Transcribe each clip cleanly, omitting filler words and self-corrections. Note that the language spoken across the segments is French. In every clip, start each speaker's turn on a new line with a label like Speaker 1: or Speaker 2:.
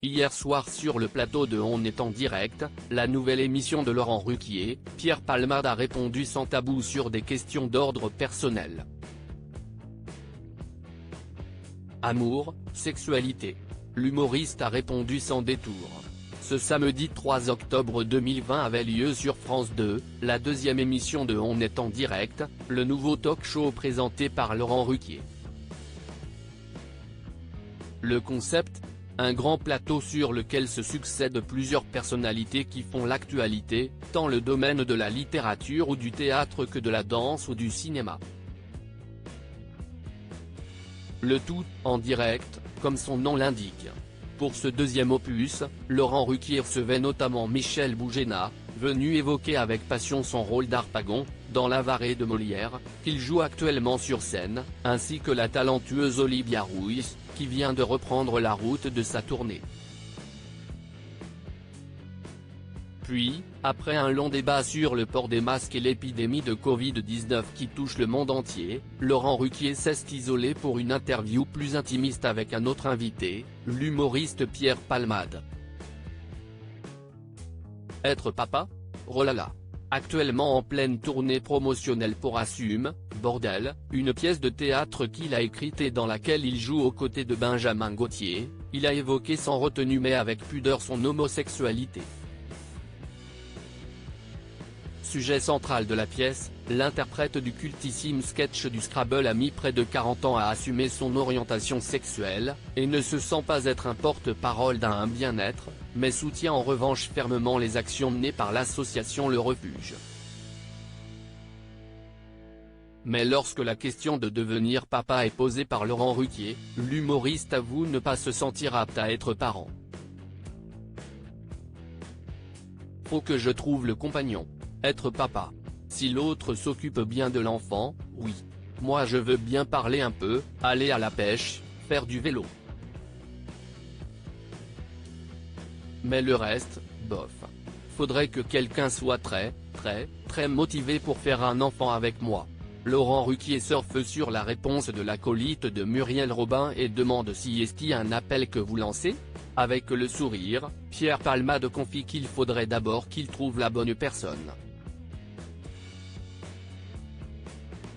Speaker 1: Hier soir sur le plateau de On est en direct, la nouvelle émission de Laurent Ruquier, Pierre Palmade a répondu sans tabou sur des questions d'ordre personnel. Amour, sexualité. L'humoriste a répondu sans détour. Ce samedi 3 octobre 2020 avait lieu sur France 2, la deuxième émission de On est en direct, le nouveau talk-show présenté par Laurent Ruquier. Le concept ? Un grand plateau sur lequel se succèdent plusieurs personnalités qui font l'actualité, tant le domaine de la littérature ou du théâtre que de la danse ou du cinéma. Le tout, en direct, comme son nom l'indique. Pour ce deuxième opus, Laurent Ruquier recevait notamment Michel Boujena, venu évoquer avec passion son rôle d'Harpagon, dans l'Avaray de Molière, qu'il joue actuellement sur scène, ainsi que la talentueuse Olivia Ruiz, qui vient de reprendre la route de sa tournée. Puis, après un long débat sur le port des masques et l'épidémie de Covid-19 qui touche le monde entier, Laurent Ruquier s'est isolé pour une interview plus intimiste avec un autre invité, l'humoriste Pierre Palmade. Être papa ? Oh là là. Actuellement en pleine tournée promotionnelle pour Assume, Bordel, une pièce de théâtre qu'il a écrite et dans laquelle il joue aux côtés de Benjamin Gauthier, il a évoqué sans retenue mais avec pudeur son homosexualité. Sujet central de la pièce, l'interprète du cultissime sketch du Scrabble a mis près de 40 ans à assumer son orientation sexuelle, et ne se sent pas être un porte-parole d'un bien-être, mais soutient en revanche fermement les actions menées par l'association Le Refuge. Mais lorsque la question de devenir papa est posée par Laurent Ruquier, l'humoriste avoue ne pas se sentir apte à être parent. Faut que je trouve le compagnon. Être papa. Si l'autre s'occupe bien de l'enfant, oui. Moi je veux bien parler un peu, aller à la pêche, faire du vélo. Mais le reste, bof. Faudrait que quelqu'un soit très motivé pour faire un enfant avec moi. Laurent Ruquier surfe sur la réponse de l'acolyte de Muriel Robin et demande si est-ce un appel que vous lancez ? Avec le sourire, Pierre Palmade confie qu'il faudrait d'abord qu'il trouve la bonne personne.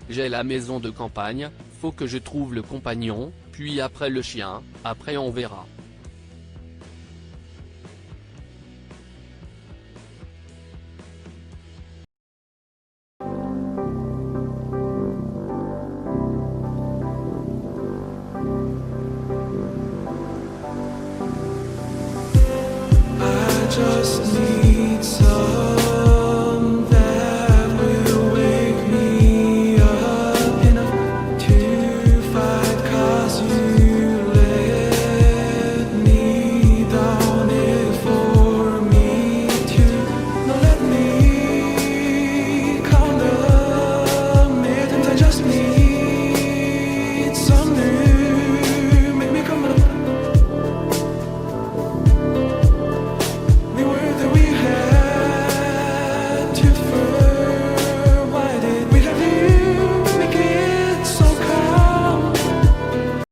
Speaker 1: J'ai la maison de campagne, faut que je trouve le compagnon, puis après le chien, après on verra.